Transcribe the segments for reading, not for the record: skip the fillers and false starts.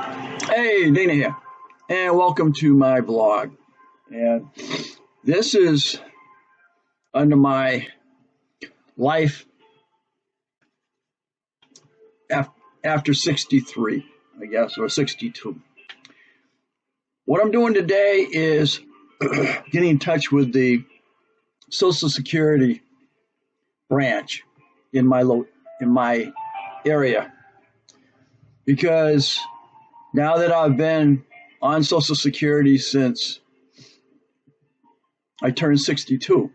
Hey, Dana here, and welcome to my vlog. And this is under my life after 63, I guess, or 62. What I'm doing today is getting in touch with the Social Security branch in my area, because now that I've been on Social Security since I turned 62,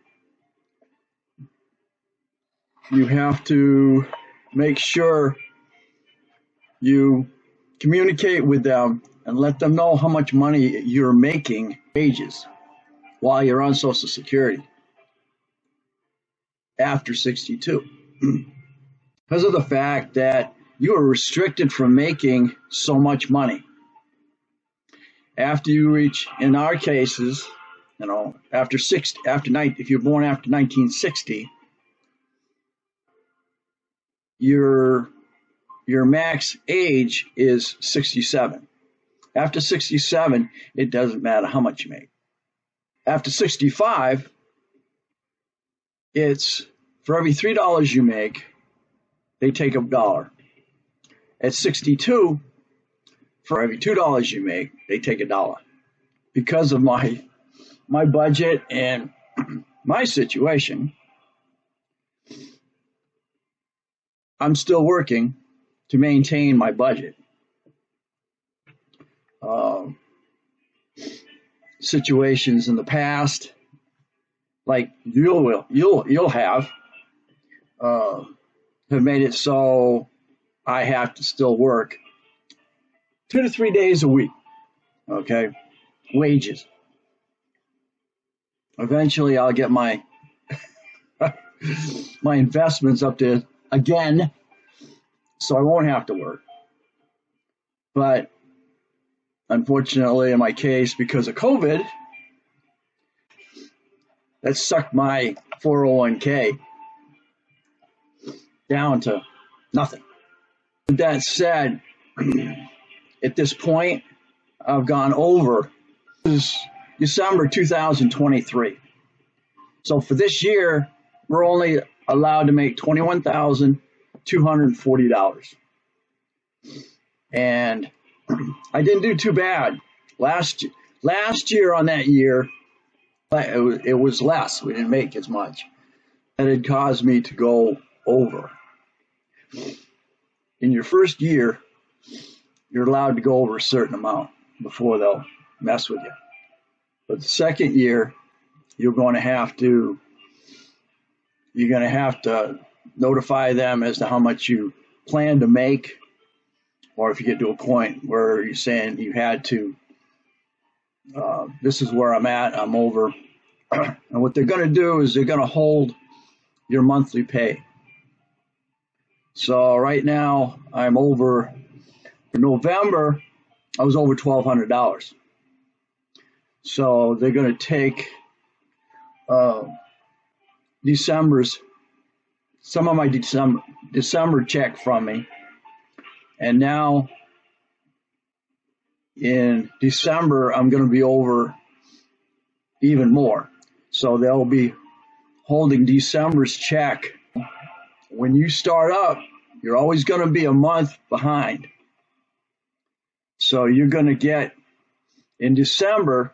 you have to make sure you communicate with them and let them know how much money you're making wages while you're on Social Security after 62. Because of the fact that you are restricted from making so much money. After you reach, in our cases, if you're born after 1960, your max age is 67. After 67, it doesn't matter how much you make. After 65, it's for every $3 you make, they take $1. At 62, for every $2 you make, they take $1. Because of my budget and my situation, I'm still working to maintain my budget. Situations in the past, like you'll have made it so I have to still work 2 to 3 days a week. Okay, wages. Eventually, I'll get my my investments up to again, so I won't have to work. But unfortunately, in my case, because of COVID, that sucked my 401k down to nothing. With that said, at this point, I've gone over. This is December 2023. So for this year, we're only allowed to make $21,240. And I didn't do too bad. Last year on that year, it was less. We didn't make as much. And it caused me to go over. In your first year, you're allowed to go over a certain amount before they'll mess with you. But the second year, you're going to have to notify them as to how much you plan to make, or if you get to a point where you're saying you had to, this is where I'm at, I'm over. And what they're going to do is they're going to hold your monthly pay. So right now, I'm over. For November, I was over $1,200. So they're going to take some of my December check from me, and now in December I'm going to be over even more. So they'll be holding December's check. When you start up, you're always going to be a month behind. So you're going to get in December,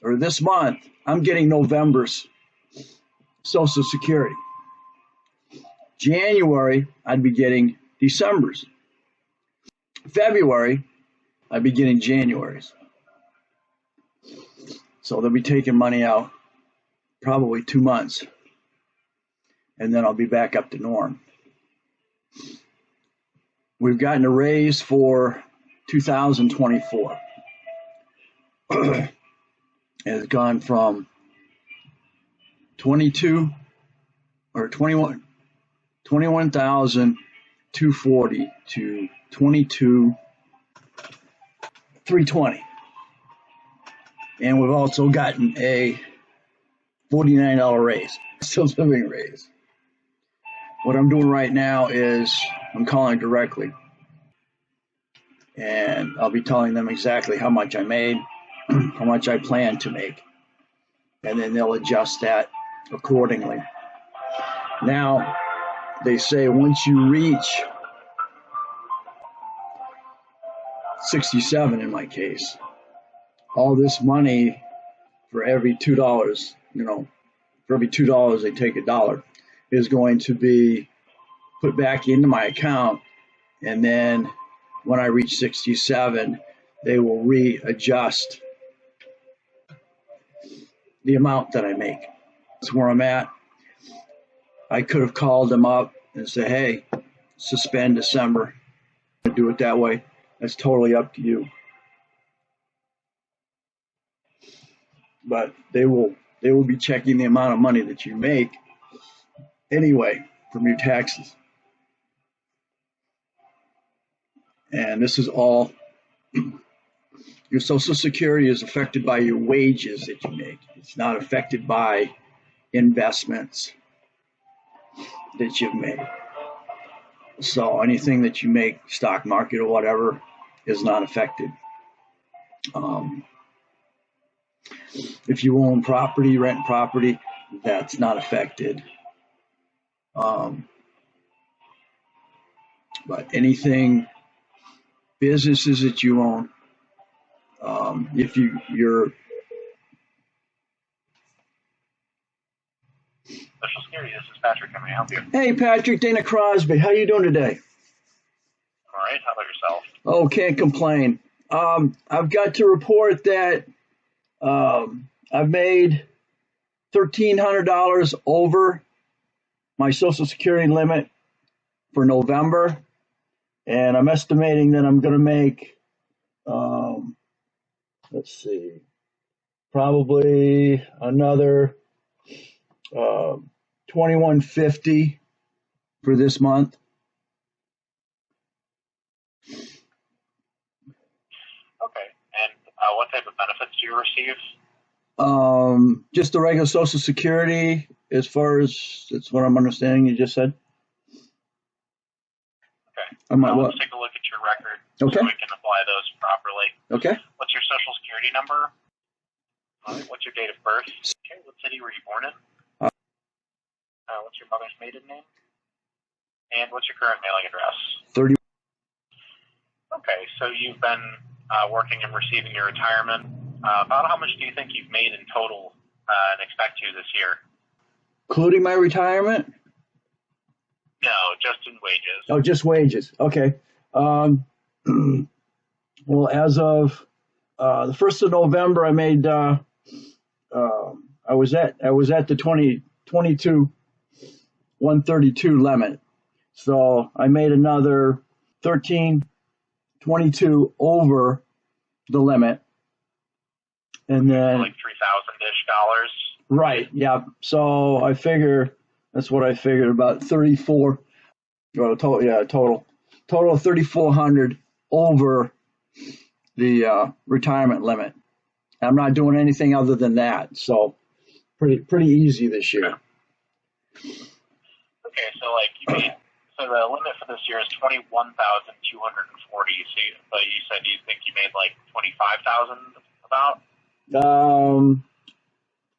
or this month, I'm getting November's Social Security. January, I'd be getting December's. February, I'd be getting January's. So they'll be taking money out probably 2 months. And then I'll be back up to norm. We've gotten a raise for 2024. It's gone from 21,240 to 22,320. And we've also gotten a $49 raise, still living raise. What I'm doing right now is I'm calling directly and I'll be telling them exactly how much I made, how much I plan to make, and then they'll adjust that accordingly. Now, they say once you reach 67 in my case, all this money for every $2, for every $2 they take $1, is going to be put back into my account, and then when I reach 67, they will readjust the amount that I make. That's where I'm at. I could have called them up and said, hey, suspend December. Do it that way. That's totally up to you. But they will be checking the amount of money that you make anyway from your taxes. And this is all, your Social Security is affected by your wages that you make. It's not affected by investments that you've made. So anything that you make, stock market or whatever, is not affected. If you own property, rent property, that's not affected. But anything, businesses that you own, if you're Social Security, this is Patrick. How may I help you? Hey, Patrick, Dana Crosby. How you doing today? All right. How about yourself? Oh, can't complain. I've got to report that I've made $1,300 over my Social Security limit for November, and I'm estimating that I'm going to make, let's see, probably another $2,150 for this month. Okay. And what type of benefits do you receive? Just the regular Social Security, as far as that's what I'm understanding. You just said. Okay. What? Let's take a look at your record so we can apply those properly. Okay. What's your Social Security number? All right. What's your date of birth? Okay. What city were you born in? What's your mother's maiden name? And what's your current mailing address? 30. Okay. So you've been working and receiving your retirement. About how much do you think you've made in total and expect to this year? Including my retirement? No, just in wages. Oh, just wages. Okay. Well, as of the 1st of November, I made. I was at the 132 limit, so I made another 1322 over the limit. And then like $3,000-ish dollars. Right. Yeah. So I figure that's what I figured, about 34. Well, total. Yeah, total of 3,400 over the retirement limit. I'm not doing anything other than that. So pretty easy this year. Okay. So so the limit for this year is 21,240. But you said you think you made like 25,000 about.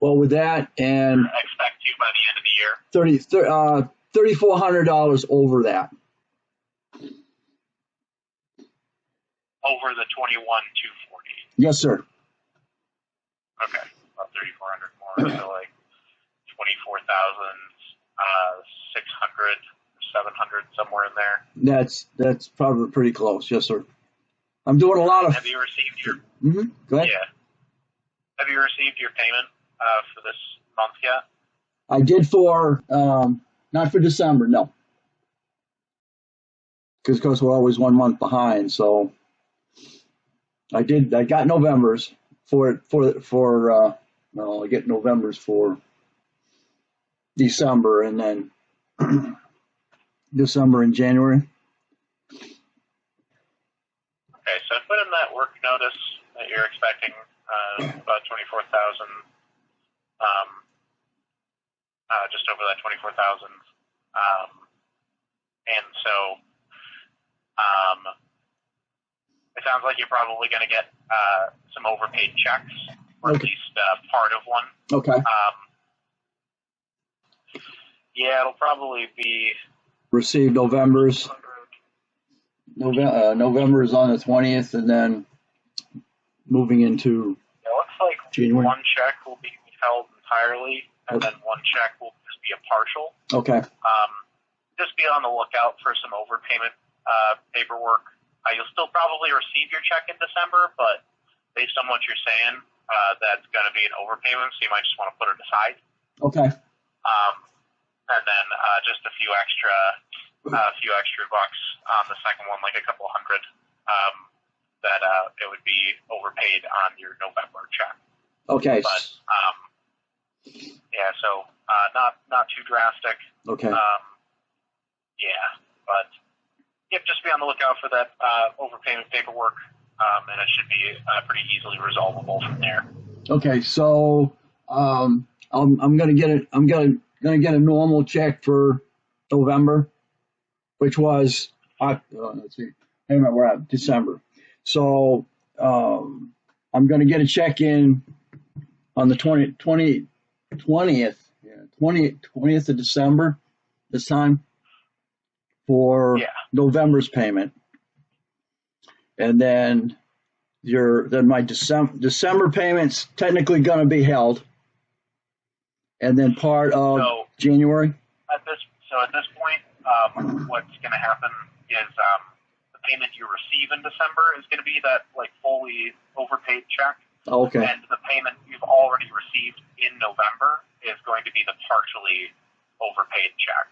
Well, with that and expect to by the end of the year. $3,400 over that. Over the 21,240. Yes, sir. Okay, about 3,400 more, so like 24,600, 700, somewhere in there. That's probably pretty close. Yes, sir. I'm doing a lot of. Have you received your? Go ahead. Yeah. Have you received your payment for this month yet? I did for not for December, no. Because of course we're always 1 month behind, so I got November's I get November's for December, and then December and January. Okay, so I put in that work notice that you're expecting about 24,000, just over that 24,000, and so it sounds like you're probably going to get some overpaid checks, or at least part of one. Okay. Yeah, it'll probably be Received November's. November is on the 20th, and then moving into it looks like January. One check will be held entirely, and then one check will just be a partial. Okay. Just be on the lookout for some overpayment paperwork. You'll still probably receive your check in December, but based on what you're saying, that's going to be an overpayment, so you might just want to put it aside. Okay. And then just a few extra bucks on the second one, like a couple hundred, that it would be overpaid on your November check. Okay. But yeah, so not too drastic. Okay. Yeah, but just be on the lookout for that overpayment paperwork, and it should be pretty easily resolvable from there. Okay, so I'm gonna get it. I'm gonna get a normal check for November, which was let's see, hey, we're at December. So I'm gonna get a check in on the 20th of December this time for November's payment, and then my December payment's technically going to be held, and then part of January. At this point, what's going to happen is the payment you receive in December is going to be that like fully overpaid check. Okay. And the payment you've already received in November is going to be the partially overpaid check.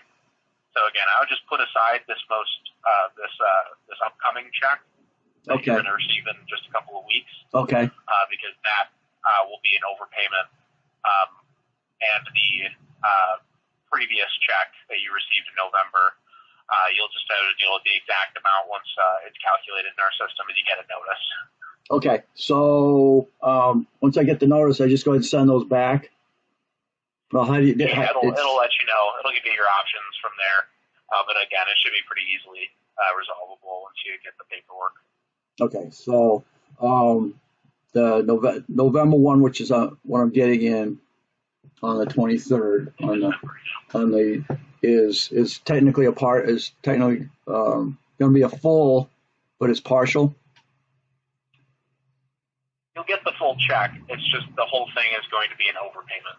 So again, I would just put aside this upcoming check that you're going to receive in just a couple of weeks. Okay. Because that will be an overpayment, and the previous check that you received in November, you'll just have to deal with the exact amount once it's calculated in our system, and you get a notice. Okay. So once I get the notice, I just go ahead and send those back. Well, how do you? It'll let you know. It'll give you your options from there. But again, it should be pretty easily resolvable once you get the paperwork. Okay. So the November one, which is what I'm getting in on the 23rd, is technically going to be a full, but it's partial. You'll get the full check. It's just the whole thing is going to be an overpayment.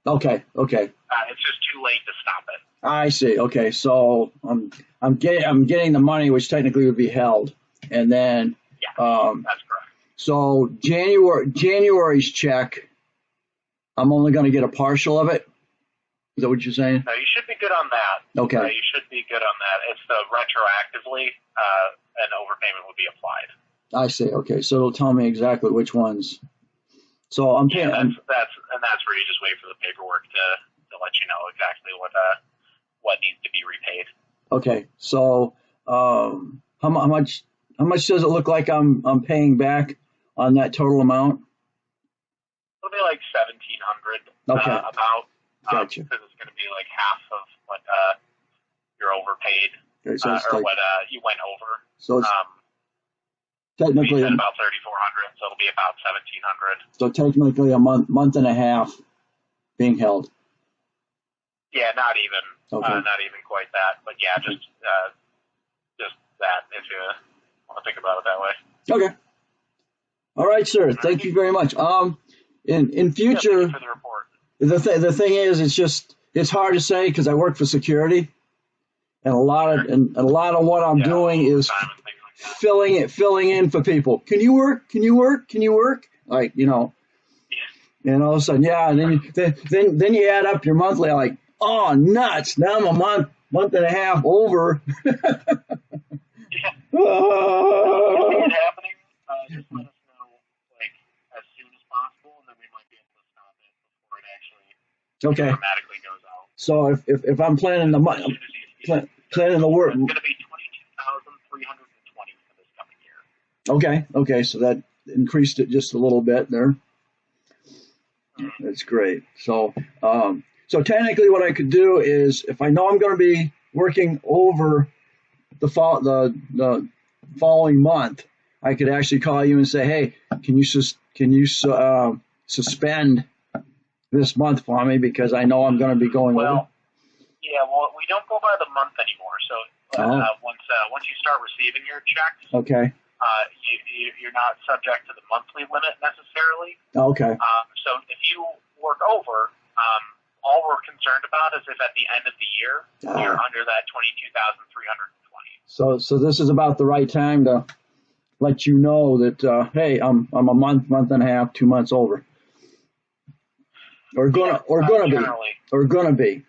Okay. It's just too late to stop it. I see. Okay, so I'm getting the money, which technically would be held, and then that's correct. So January's check, I'm only going to get a partial of it. Is that what you're saying? No, you should be good on that. Okay. You should be good on that. It's the retroactively an overpayment would be applied. I see. Okay, so it'll tell me exactly which ones. So I'm paying. Yeah, that's where you just wait for the paperwork to let you know exactly what needs to be repaid. Okay, so how much does it look like I'm paying back on that total amount? It'll be like $1,700. Okay. About. Gotcha. Because it's going to be like half of what you're overpaid, okay, so or what you went over. So it's technically about 3,400, so it'll be about 1,700. So technically a month and a half being held. Yeah, not even quite that, but yeah, just that if you want to think about it that way. Okay. All right, sir. Thank you very much. In future, thank you for the report. The thing is, it's hard to say because I work for security, and a lot of what I'm doing is filling in for people. Can you work? Like, and all of a sudden, and then you add up your monthly, like, oh, nuts! Now I'm a month and a half over. Yeah. If it's happening, just let us know, like, as soon as possible, and then we might be able to stop it before it actually automatically goes out. So if I'm planning the month, planning the work, it's going to be $22,320 for this coming year. Okay, so that increased it just a little bit there. That's great. So technically, what I could do is, if I know I'm going to be working over the following month, I could actually call you and say, hey, can you suspend this month for me because I know I'm going to be going over? Yeah, well, we don't go by the month anymore. So once you start receiving your checks, okay, you're not subject to the monthly limit necessarily. Okay. So if you work over, all we're concerned about is if at the end of the year you're under that 22,320. So this is about the right time to let you know that hey, I'm a month and a half, 2 months over, or gonna be.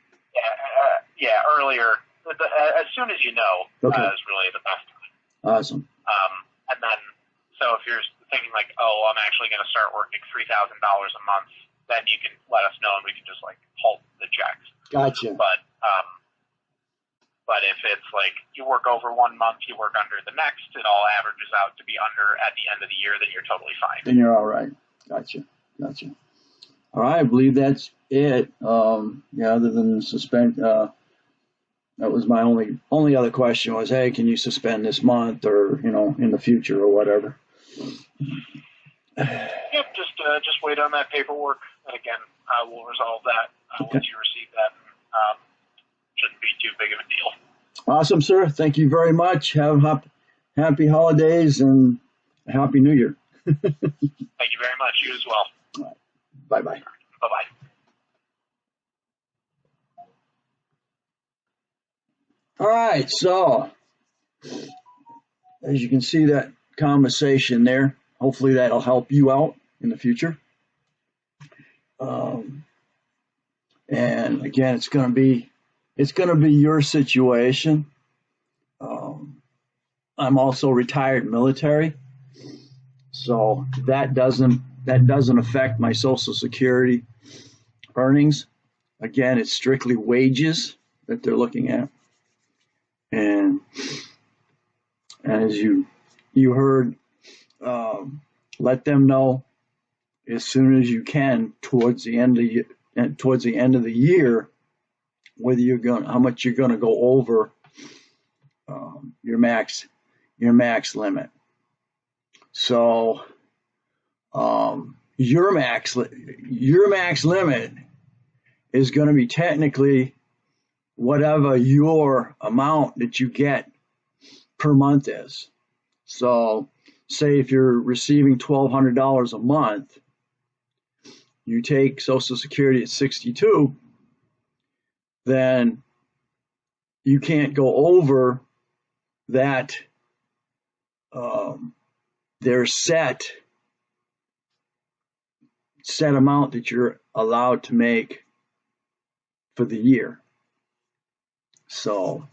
Yeah, earlier. As soon as you know, is really the best time. Awesome. And then, so if you're thinking like, oh, I'm actually going to start working $3,000 a month, then you can let us know and we can just like halt the checks. Gotcha. But if it's like you work over 1 month, you work under the next, it all averages out to be under at the end of the year, then you're totally fine. Then you're all right. Gotcha. All right, I believe that's it. Other than suspend, that was my only other question was, hey, can you suspend this month or, in the future or whatever? Yep, just wait on that paperwork. And again, we'll resolve that once you receive that. Shouldn't be too big of a deal. Awesome, sir. Thank you very much. Have happy holidays and a happy New Year. Thank you very much. You as well. All right. Bye-bye. Bye-bye. All right, so as you can see that conversation there, hopefully that'll help you out in the future. And again, it's going to be your situation. I'm also retired military, so that doesn't affect my Social Security earnings. Again, it's strictly wages that they're looking at. And as you heard, let them know as soon as you can towards the end of the year whether how much you're going to go over your max limit. So your max limit is going to be technically whatever your amount that you get per month is. So say if you're receiving $1,200 a month, you take Social Security at 62, then you can't go over that their set amount that you're allowed to make for the year. So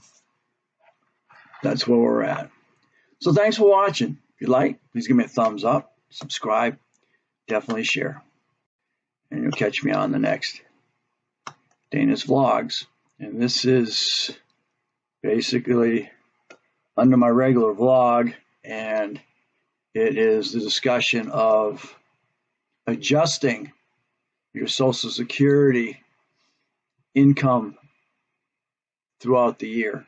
that's where we're at. So thanks for watching. If you like, please give me a thumbs up, subscribe, definitely share. And you'll catch me on the next Dana's Vlogs. And this is basically under my regular vlog, and it is the discussion of adjusting your Social Security income throughout the year.